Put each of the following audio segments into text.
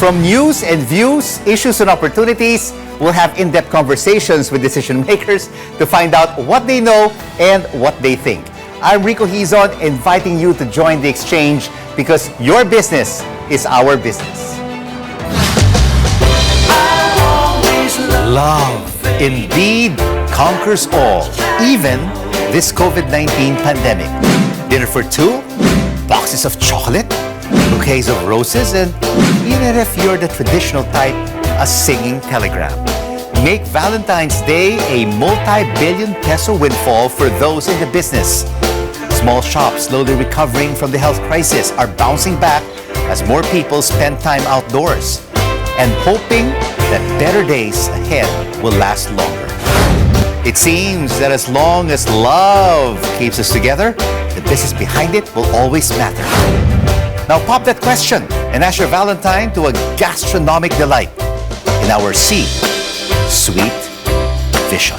From news and views, issues and opportunities, we'll have in-depth conversations with decision makers to find out what they know and what they think. I'm Rico Hizon, inviting you to join the exchange because your business is our business. Love indeed conquers all, even this COVID-19 pandemic. Dinner for two, boxes of chocolate, bouquets of roses, and even if you're the traditional type, a singing telegram. Make Valentine's Day a multi-billion peso windfall for those in the business. Small shops slowly recovering from the health crisis are bouncing back as more people spend time outdoors and hoping that better days ahead will last longer. It seems that as long as love keeps us together, the business behind it will always matter. Now pop that question and ask your Valentine to a gastronomic delight in our C-Suite Vision.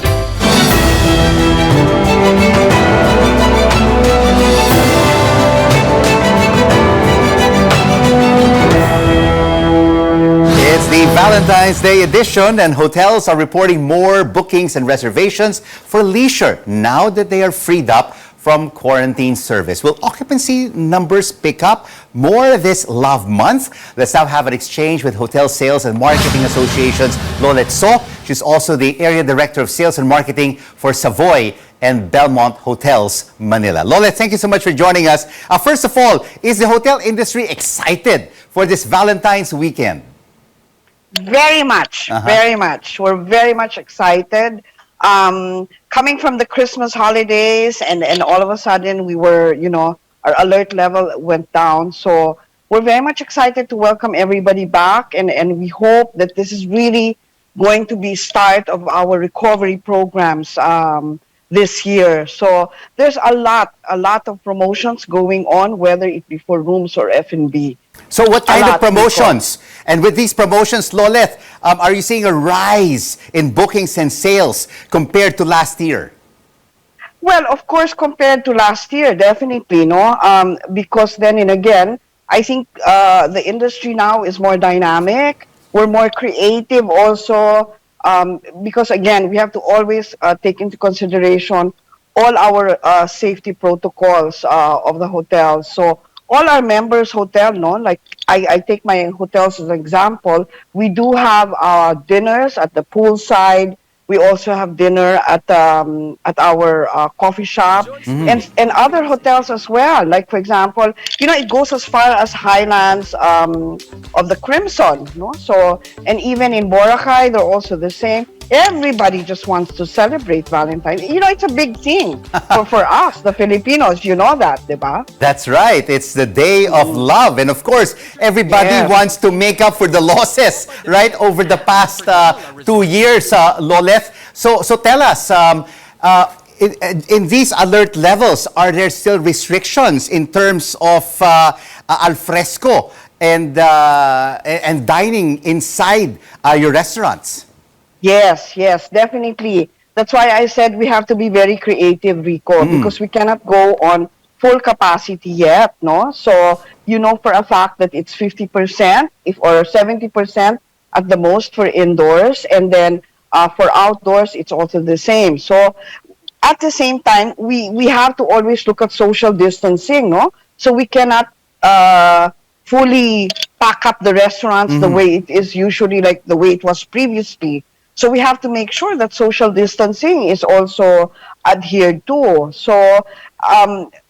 It's the Valentine's Day edition, and hotels are reporting more bookings and reservations for leisure now that they are freed up from quarantine service. Will occupancy numbers pick up more this love month? Let's now have an exchange with Hotel Sales and Marketing Association's Lolet So. She's also the Area Director of Sales and Marketing for Savoy and Belmont Hotels, Manila. Lolet, thank you so much for joining us. First of all, is the hotel industry excited for this Valentine's weekend? Very much, very much. We're very much excited. Coming from the Christmas holidays and all of a sudden we were, our alert level went down. So we're very much excited to welcome everybody back, and we hope that this is really going to be start of our recovery programs this year. So there's a lot of promotions going on, whether it be for rooms or F&B. So what kind of promotions? And with these promotions, Lolet, are you seeing a rise in bookings and sales compared to last year? Well, of course, compared to last year, definitely, no? Because then and again, I think the industry now is more dynamic. We're more creative also, because again, we have to always take into consideration all our safety protocols of the hotel. So all our members' hotel, like I take my hotels as an example, we do have dinners at the poolside. We also have dinner at our coffee shop, and other hotels as well. Like, for example, it goes as far as Highlands of the Crimson, So, and even in Boracay, they're also the same. Everybody just wants to celebrate Valentine. It's a big thing for us, the Filipinos. You know that, diba? That's right. It's the day of love. And of course, everybody wants to make up for the losses, right, over the past 2 years, Lolet. So tell us, in these alert levels, are there still restrictions in terms of al fresco and dining inside your restaurants? Yes, definitely. That's why I said we have to be very creative, Rico, because we cannot go on full capacity yet, no? So, for a fact that it's 50% or 70% at the most for indoors, and then for outdoors, it's also the same. So, at the same time, we have to always look at social distancing, no? So, we cannot fully pack up the restaurants the way it is usually, like the way it was previously. So we have to make sure that social distancing is also adhered to. So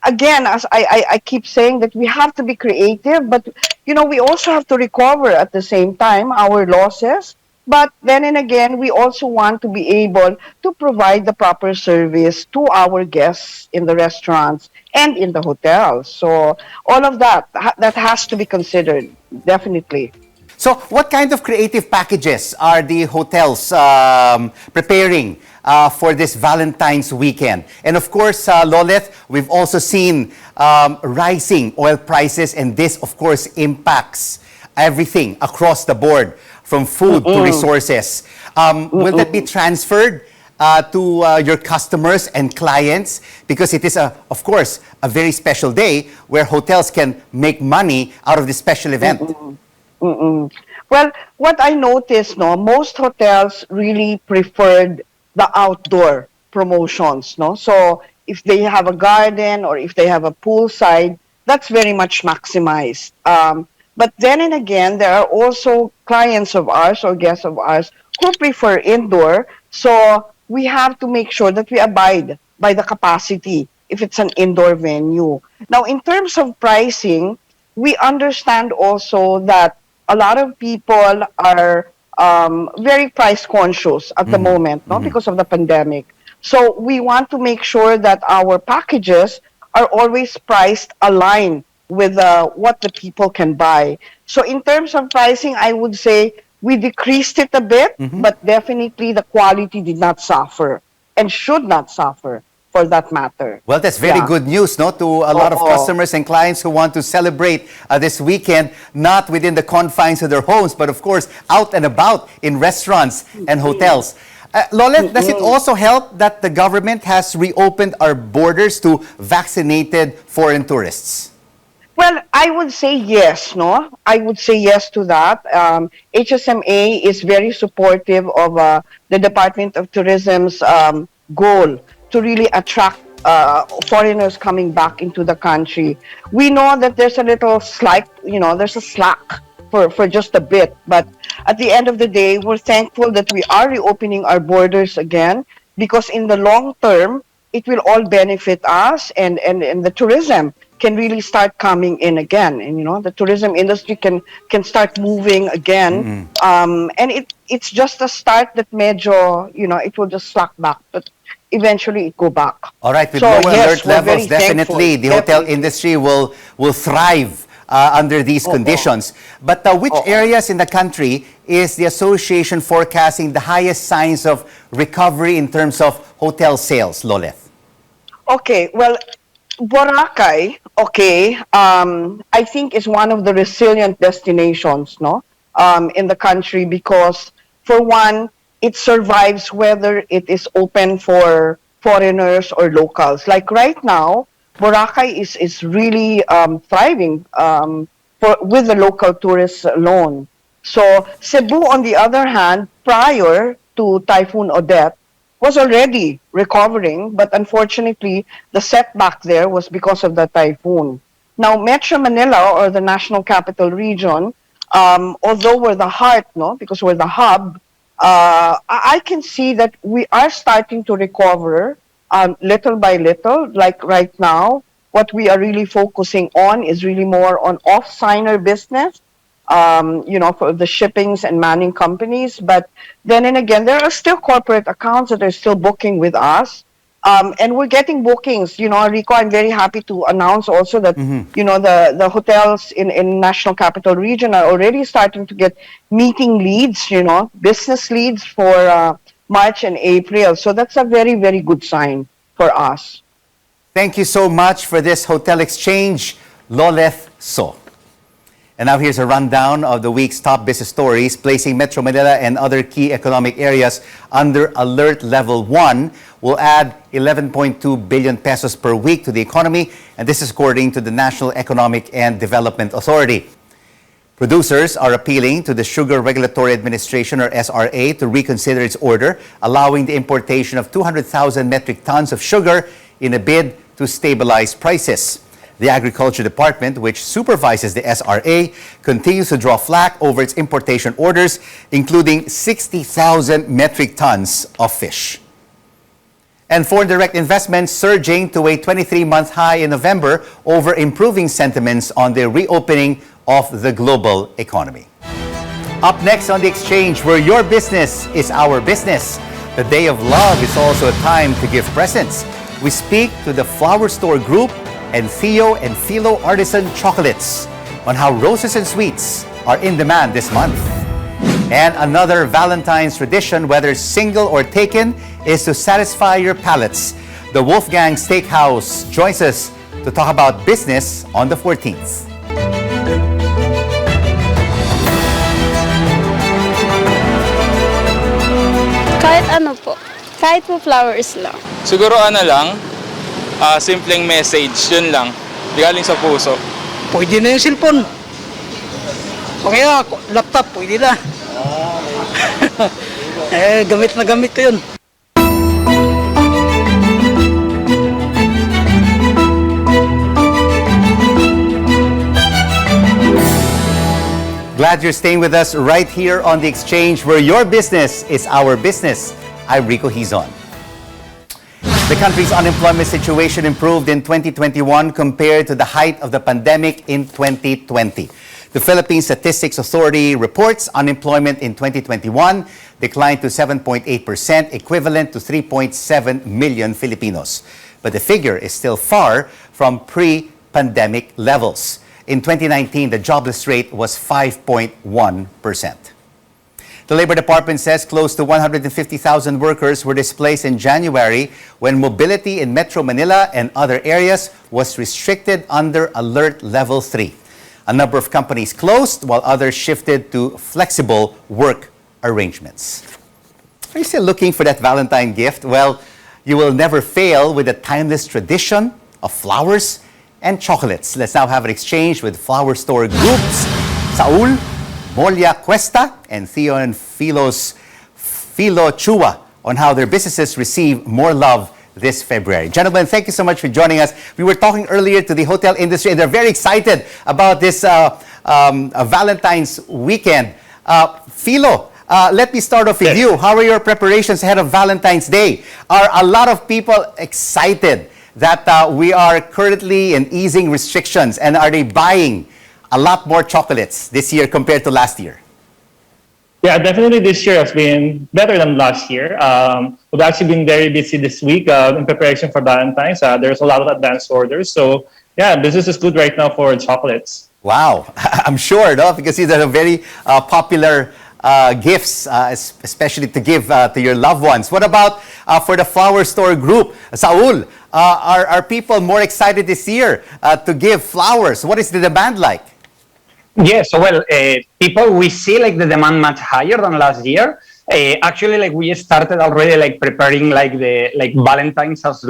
again, as I keep saying, that we have to be creative, but we also have to recover at the same time our losses. But then and again, we also want to be able to provide the proper service to our guests in the restaurants and in the hotels. So all of that has to be considered, definitely. So what kind of creative packages are the hotels preparing for this Valentine's weekend? And of course, Lolet, we've also seen rising oil prices, and this, of course, impacts everything across the board, from food to resources. Will that be transferred to your customers and clients? Because it is, of course, a very special day where hotels can make money out of this special event. Mm-mm. Well, what I noticed, no, most hotels really preferred the outdoor promotions, no. So if they have a garden or if they have a poolside, that's very much maximized. But then and again, there are also clients of ours or guests of ours who prefer indoor. So we have to make sure that we abide by the capacity if it's an indoor venue. Now, in terms of pricing, we understand also that a lot of people are very price conscious at the moment, no, because of the pandemic. So we want to make sure that our packages are always priced aligned with what the people can buy. So in terms of pricing, I would say we decreased it a bit, but definitely the quality did not suffer and should not suffer for that matter. Well, that's very Yeah. good news, no, to a lot of Oo. customers and clients who want to celebrate this weekend, not within the confines of their homes, but of course out and about in restaurants and hotels. Lolet, does it also help that the government has reopened our borders to vaccinated foreign tourists? Well, I would say yes, no? I would say yes to that. HSMA is very supportive of the Department of Tourism's goal to really attract foreigners coming back into the country. We know that there's a little slack, there's a slack for just a bit. But at the end of the day, we're thankful that we are reopening our borders again because in the long term, it will all benefit us and the tourism can really start coming in again, and the tourism industry can start moving again. And it's just a start that medyo it will just slack back, but eventually it go back. All right, with So lower yes, alert we're levels, very thankful. definitely the hotel Definitely. industry will thrive under these conditions. But which areas in the country is the association forecasting the highest signs of recovery in terms of hotel sales, Loleth? Okay, well, Boracay, okay, I think is one of the resilient destinations, no, in the country because, for one, it survives whether it is open for foreigners or locals. Like right now, Boracay is really thriving with the local tourists alone. So Cebu, on the other hand, prior to Typhoon Odette, was already recovering, but unfortunately, the setback there was because of the typhoon. Now, Metro Manila, or the National Capital Region, although we're the heart, no, because we're the hub, I can see that we are starting to recover little by little. Like right now, what we are really focusing on is really more on off-signer business, for the shippings and manning companies. But then and again, there are still corporate accounts that are still booking with us. And we're getting bookings. Rico, I'm very happy to announce also that, the hotels in National Capital Region are already starting to get meeting leads, business leads for March and April. So that's a very, very good sign for us. Thank you so much for this hotel exchange, Loleth So. And now here's a rundown of the week's top business stories, placing Metro Manila and other key economic areas under Alert Level 1 will add 11.2 billion pesos per week to the economy, and this is according to the National Economic and Development Authority. Producers are appealing to the Sugar Regulatory Administration, or SRA, to reconsider its order, allowing the importation of 200,000 metric tons of sugar in a bid to stabilize prices. The Agriculture Department, which supervises the SRA, continues to draw flack over its importation orders, including 60,000 metric tons of fish. And foreign direct investment surging to a 23-month high in November over improving sentiments on the reopening of the global economy. Up next on The Exchange, where your business is our business. The Day of Love is also a time to give presents. We speak to the Flower Store Group and Theo and Philo Artisan Chocolates on how roses and sweets are in demand this month. And another Valentine's tradition, whether single or taken, is to satisfy your palates. The Wolfgang Steakhouse joins us to talk about business on the 14th. Kahit ano po. Kahit po flowers lang. Siguro lang, simpleng message, yun lang. Galing sa puso. Pwede na yung cellphone. O kaya laptop, pwede na. Gamit na gamit ko yun. Glad you're staying with us right here on The Exchange, where your business is our business. I'm Rico Hizon. The country's unemployment situation improved in 2021 compared to the height of the pandemic in 2020. The Philippine Statistics Authority reports unemployment in 2021 declined to 7.8%, equivalent to 3.7 million Filipinos. But the figure is still far from pre-pandemic levels. In 2019, the jobless rate was 5.1%. The Labor Department says close to 150,000 workers were displaced in January when mobility in Metro Manila and other areas was restricted under Alert Level 3. A number of companies closed while others shifted to flexible work arrangements. Are you still looking for that Valentine gift? Well, you will never fail with the timeless tradition of flowers and chocolates. Let's now have an exchange with flower store groups Saul, Molia Cuesta, and Theo and Filo Chua on how their businesses receive more love this February. Gentlemen, thank you so much for joining us. We were talking earlier to the hotel industry, and they're very excited about this Valentine's weekend. Philo, let me start off with you. How are your preparations ahead of Valentine's Day? Are a lot of people excited that we are currently in easing restrictions, and are they buying a lot more chocolates this year compared to last year? Yeah, definitely this year has been better than last year. We've actually been very busy this week in preparation for Valentine's. There's a lot of advance orders. So yeah, business is good right now for chocolates. Wow, I'm sure, no? Because these are very popular gifts, especially to give to your loved ones. What about for the flower store group? Saul, are people more excited this year to give flowers? What is the demand like? Yes, so well, people, we see like the demand much higher than last year. Actually, like we started already like preparing like the Valentine's as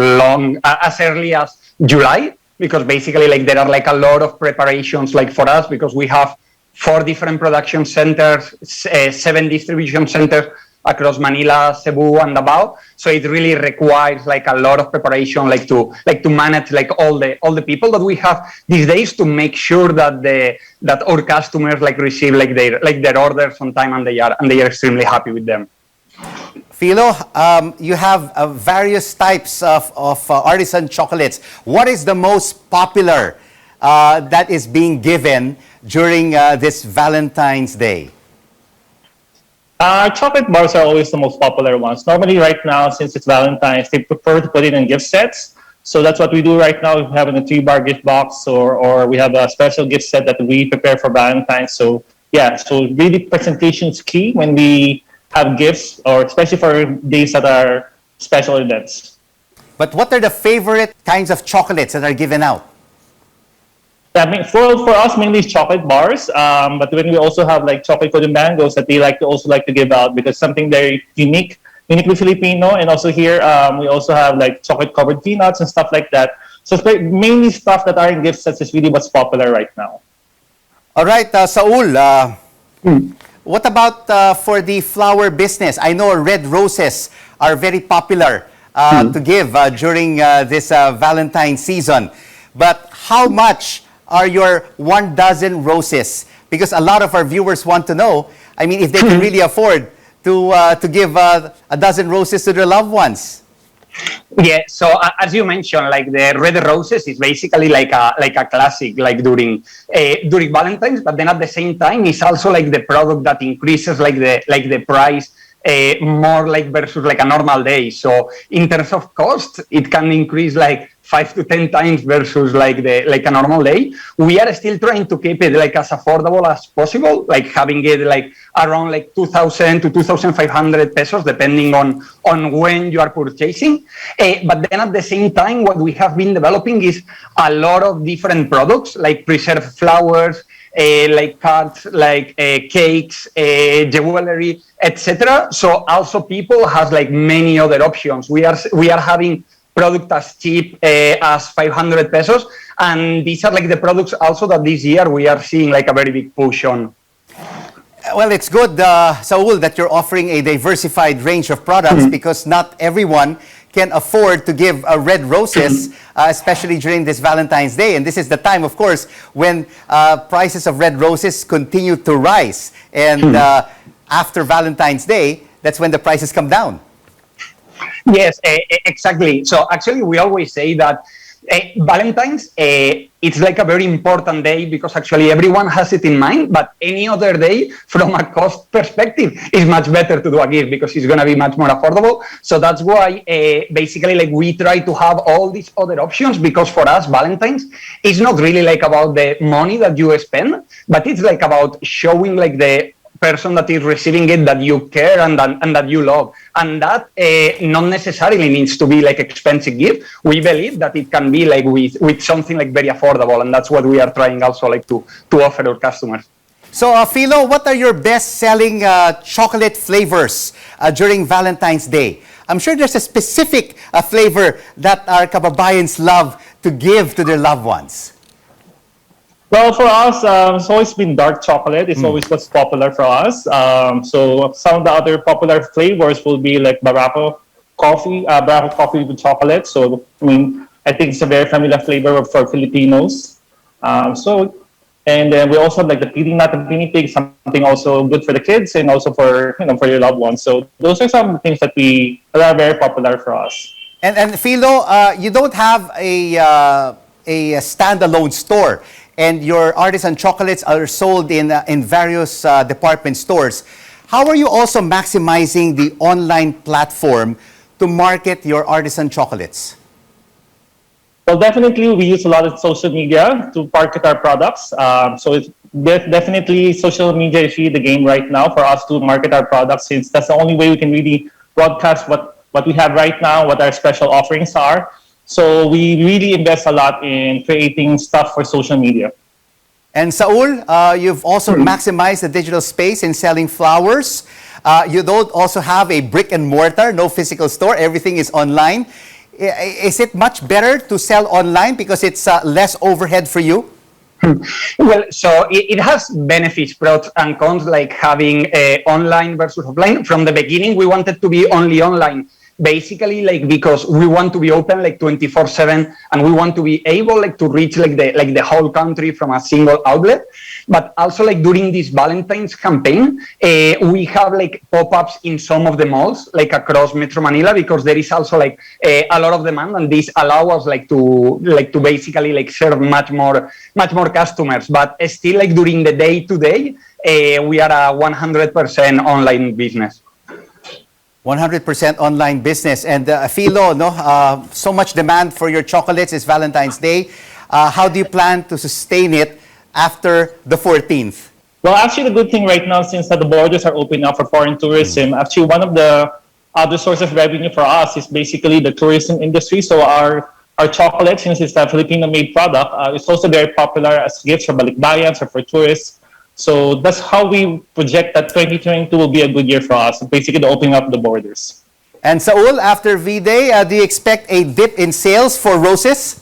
early as July, because basically like there are like a lot of preparations like for us, because we have 4 different production centers, 7 distribution centers across Manila, Cebu, and Davao. So it really requires like a lot of preparation, like to manage like all the people that we have these days, to make sure that our customers like receive like their orders on time, and they are extremely happy with them. Philo, you have various types of artisan chocolates. What is the most popular that is being given during this Valentine's Day? Chocolate bars are always the most popular ones. Normally right now, since it's Valentine's, they prefer to put it in gift sets. So that's what we do right now. We have a 3-bar gift box, or we have a special gift set that we prepare for Valentine's. So yeah, so really presentation is key when we have gifts, or especially for days that are special events. But what are the favorite kinds of chocolates that are given out? I mean, for us, mainly it's chocolate bars. But when we also have like chocolate coated mangoes that they like to give out, because something very uniquely Filipino. And also here, we also have like chocolate covered peanuts and stuff like that. So it's mainly stuff that are in gift sets is really what's popular right now. All right, Saul, what about for the flower business? I know red roses are very popular to give during this Valentine season. But how much are your 1 dozen roses? Because a lot of our viewers want to know, I mean, if they can really afford to give a dozen roses to their loved ones. Yeah, so as you mentioned, like the red roses is basically like a classic, like during Valentine's, but then at the same time, it's also like the product that increases like the price more like versus like a normal day. So in terms of cost, it can increase like 5 to 10 times versus like a normal day. We are still trying to keep it like as affordable as possible, like having it like around like 2,000 to 2,500 pesos, depending on when you are purchasing. But then at the same time, what we have been developing is a lot of different products, like preserved flowers, like cards, like cakes, jewelry, etc. So also people have like many other options. We are having product as cheap as 500 pesos, and these are like the products also that this year we are seeing like a very big push on. Well, it's good, Saul, that you're offering a diversified range of products because not everyone can afford to give red roses, especially during this Valentine's Day. And this is the time, of course, when prices of red roses continue to rise. And after Valentine's Day, that's when the prices come down. Yes, exactly. So actually, we always say that Valentine's, it's like a very important day because actually everyone has it in mind, but any other day from a cost perspective is much better to do a gift because it's going to be much more affordable. So that's why basically like we try to have all these other options because for us, Valentine's is not really like about the money that you spend, but it's like about showing like the person that is receiving it that you care and that you love, and that not necessarily needs to be like expensive gift. We believe that it can be like with something like very affordable, and that's what we are trying also like to offer our customers. So, Philo, what are your best-selling chocolate flavors during Valentine's Day? I'm sure there's a specific flavor that our kababayans love to give to their loved ones. Well, for us, it's always been dark chocolate. It's always what's popular for us. So some of the other popular flavors will be like Barako coffee with chocolate. So, I mean, I think it's a very familiar flavor for Filipinos. And then we also have like the Pili Nut and Pini Pig, something also good for the kids and also for for your loved ones. So those are some things that are very popular for us. And Philo, you don't have a standalone store, and your artisan chocolates are sold in various department stores. How are you also maximizing the online platform to market your artisan chocolates? Well, definitely we use a lot of social media to market our products. So it's definitely social media is really the game right now for us to market our products, since that's the only way we can really broadcast what we have right now, what our special offerings are. So we really invest a lot in creating stuff for social media. And Saul, you've also maximized the digital space in selling flowers. You don't also have a brick and mortar, no physical store. Everything is online. Is it much better to sell online because it's less overhead for you? Well, so it has benefits, pros and cons, like having online versus offline. From the beginning, we wanted to be only online. Basically, like because we want to be open like 24/7, and we want to be able like to reach like the whole country from a single outlet. But also like during this Valentine's campaign, we have like pop-ups in some of the malls like across Metro Manila, because there is also like a lot of demand, and this allows us like to basically like serve much more customers. But still like during the day-to-day, we are a 100% online business. 100% online business. And Philo, so much demand for your chocolates this Valentine's Day. How do you plan to sustain it after the 14th? Well, actually, the good thing right now, since the borders are open now for foreign tourism, actually one of the other sources of revenue for us is basically the tourism industry. So our chocolate, since it's a Filipino-made product, it's also very popular as gifts for balikbayans or for tourists. So that's how we project that 2022 will be a good year for us, basically the opening up the borders. And Saul, after V-Day, do you expect a dip in sales for roses?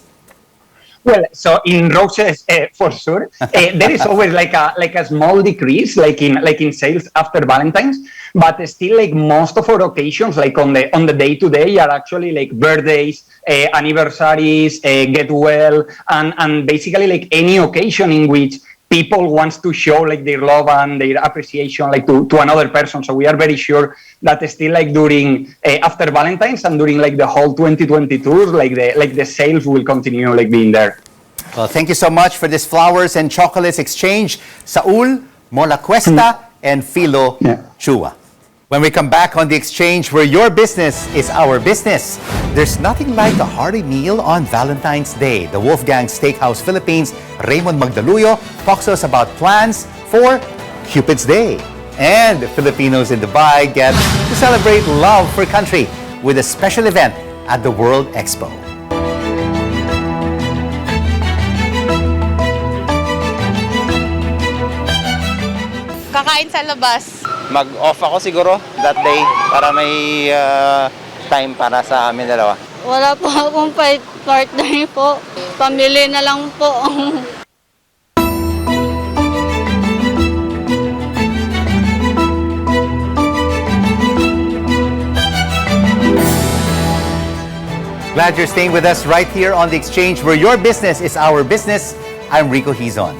Well, so in roses, for sure, there is always like a small decrease, like in sales after Valentine's, but still like most of our occasions, like on the day-to-day, are actually like birthdays, anniversaries, get well, and basically like any occasion in which people wants to show like their love and their appreciation like to another person. So we are very sure that still like during after Valentine's and during like the whole 2022, like the sales will continue like being there. Well, thank you so much for this flowers and chocolates exchange, Saul Mola Cuesta and Philo Chua. When we come back on The Exchange, where your business is our business, there's nothing like a hearty meal on Valentine's Day. The Wolfgang Steakhouse Philippines, Raymond Magdaluyo, talks to us about plans for Cupid's Day. And Filipinos in Dubai get to celebrate love for country with a special event at the World Expo. Kakain sa labas. Mag-off ako siguro that day para may time para sa amin dalawa. Wala po akong partner po. Pamili na lang po. glad you're staying with us right here on The Exchange, where your business is our business. I'm Rico Hizon.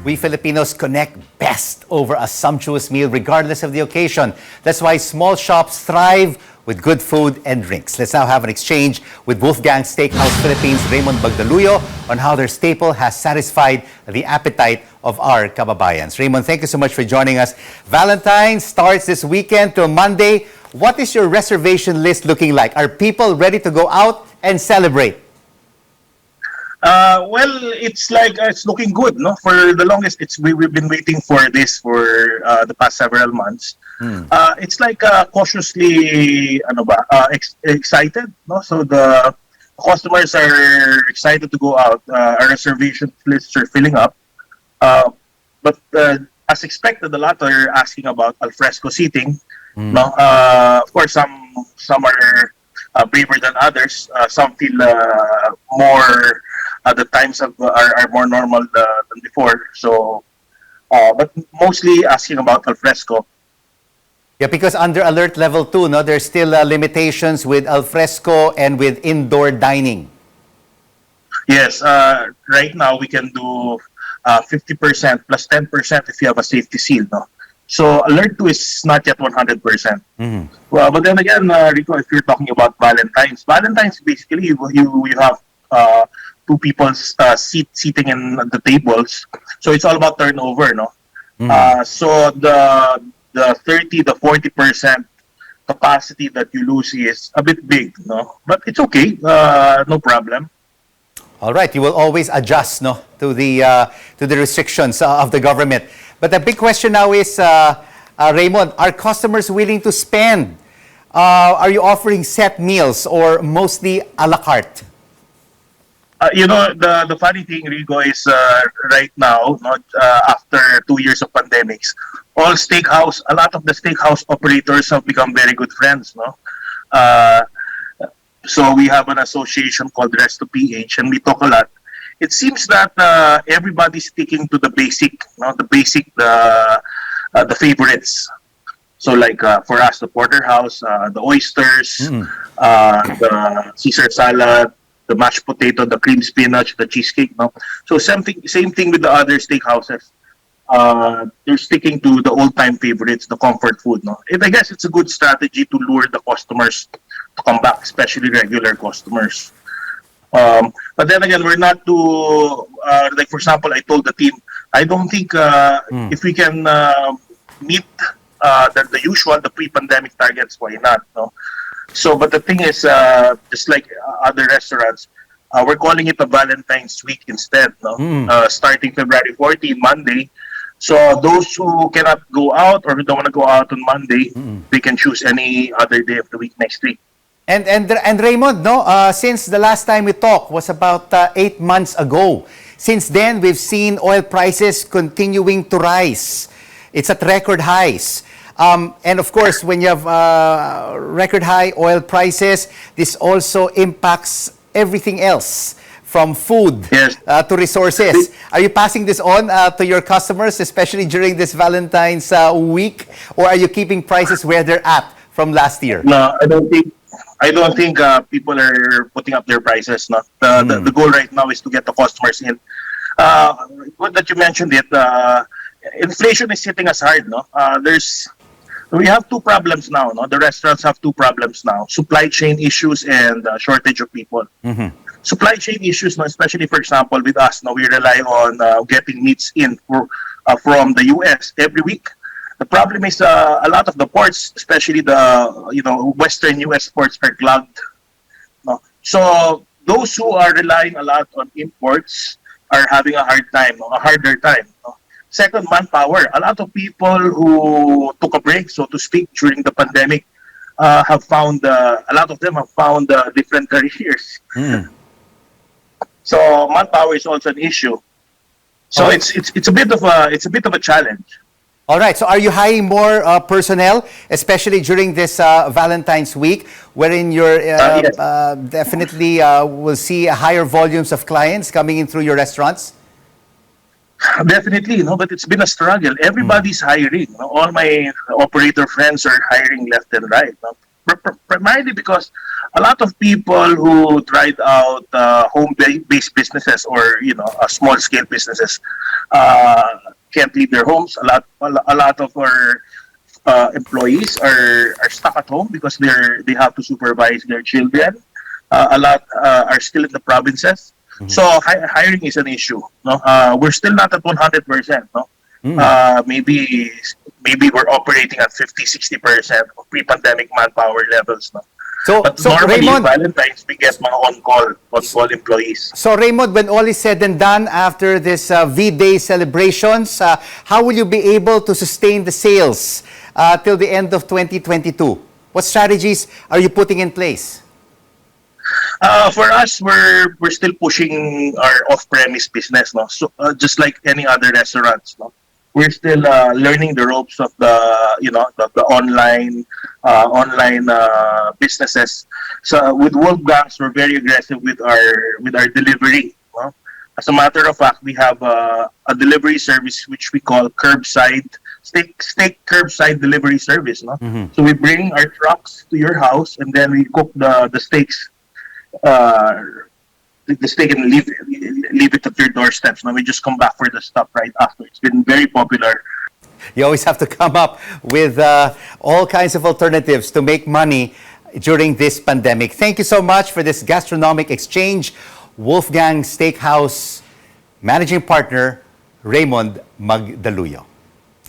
We Filipinos connect best over a sumptuous meal regardless of the occasion. That's why small shops thrive with good food and drinks. Let's now have an exchange with Wolfgang Steakhouse Philippines' Raymond Bagdaluyo on how their staple has satisfied the appetite of our kababayans. Raymond, thank you so much for joining us. Valentine starts this weekend till Monday. What is your reservation list looking like? Are people ready to go out and celebrate? Well, it's like it's looking good, no? For the longest, we've been waiting for this for the past several months. It's like cautiously, excited, no? So the customers are excited to go out. Our reservation lists are filling up, but as expected, a lot are asking about alfresco seating. No, of course, some are braver than others. Some feel more. The times are more normal than before. So, but mostly asking about alfresco. Yeah, because under alert level 2, no, there's still limitations with alfresco and with indoor dining. Yes, right now we can do 50% plus 10% if you have a safety seal. No? So alert 2 is not yet 100%. Well, but then again, Rico, if you're talking about Valentine's basically you have two people seating in the tables, so it's all about turnover, no? So the 40% capacity that you lose is a bit big, no? But it's okay, no problem. All right, you will always adjust, no, to the restrictions of the government. But the big question now is, Raymond, are customers willing to spend? Are you offering set meals or mostly a la carte? The funny thing, Rico, is right now, after 2 years of pandemics, a lot of the steakhouse operators have become very good friends, no? So we have an association called Resto PH, and we talk a lot. It seems that everybody's sticking to the basic, the favorites. So like for us, the porterhouse, the oysters, the Caesar salad, the mashed potato, the cream spinach, the cheesecake, no? So same thing with the other steakhouses. They're sticking to the old-time favorites, the comfort food, no? And I guess it's a good strategy to lure the customers to come back, especially regular customers. But then again, we're not too, like for example, I told the team, I don't think if we can meet the usual, the pre-pandemic targets, why not, no? So, but the thing is, just like other restaurants, we're calling it a Valentine's week instead, no? Starting February 14, Monday. So those who cannot go out or who don't want to go out on Monday, they can choose any other day of the week next week. And Raymond, no, since the last time we talked was about 8 months ago. Since then, we've seen oil prices continuing to rise. It's at record highs. And of course, when you have record high oil prices, this also impacts everything else, from food to resources. Are you passing this on to your customers, especially during this Valentine's week, or are you keeping prices where they're at from last year? No, I don't think people are putting up their prices. No, the goal right now is to get the customers in. Good that you mentioned it. Inflation is hitting us hard. No, we have two problems now. No, the restaurants have two problems now: supply chain issues and shortage of people. Supply chain issues, no, especially for example with us, no, we rely on getting meats in from the US every week. The problem is a lot of the ports, especially the Western US ports, are clogged. No? So those who are relying a lot on imports are having a harder time. No? Second, manpower. A lot of people who took a break, so to speak, during the pandemic, have found a lot of them have found different careers. So manpower is also an issue. So it's a bit of a challenge. All right. So are you hiring more personnel, especially during this Valentine's week, wherein you're definitely will see higher volumes of clients coming in through your restaurants? Definitely, but it's been a struggle. Everybody's hiring. All my operator friends are hiring left and right. Primarily because a lot of people who tried out home-based businesses or small-scale businesses can't leave their homes. A lot of our employees are stuck at home because they have to supervise their children. A lot are still in the provinces. So hiring is an issue. No, we're still not at 100%. No, maybe we're operating at 50-60% of pre-pandemic manpower levels. No, but normally Raymond, Valentine's we get mga on-call employees. So Raymond, when all is said and done after this V-Day celebrations, how will you be able to sustain the sales till the end of 2022? What strategies are you putting in place? For us, we're still pushing our off-premise business, no. So just like any other restaurants, no, we're still learning the ropes of the online businesses. So with Wolfgangs, we're very aggressive with our delivery. No? As a matter of fact, we have a delivery service which we call curbside steak curbside delivery service. No, so we bring our trucks to your house and then we cook the steaks. The steak and leave it at your doorsteps. Now we just come back for the stuff right after. It's been very popular. You always have to come up with all kinds of alternatives to make money during this pandemic. Thank you so much for this gastronomic exchange. Wolfgang Steakhouse Managing Partner Raymond Magdaluyo.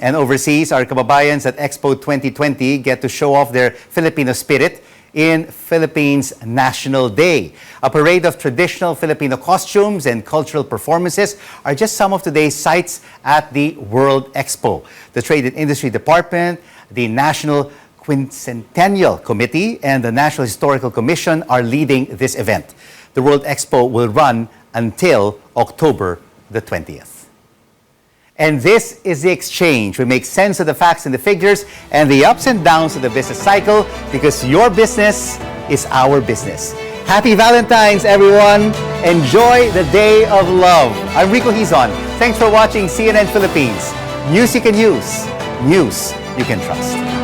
And overseas, our kababayans at Expo 2020 get to show off their Filipino spirit in Philippines National Day. A parade of traditional Filipino costumes and cultural performances are just some of today's sights at the World Expo. The Trade and Industry Department, the National Quincentennial Committee, and the National Historical Commission are leading this event. The World Expo will run until October the 20th. And this is The Exchange. We make sense of the facts and the figures and the ups and downs of the business cycle because your business is our business. Happy Valentine's, everyone. Enjoy the day of love. I'm Rico Hizon. Thanks for watching CNN Philippines. News you can use. News you can trust.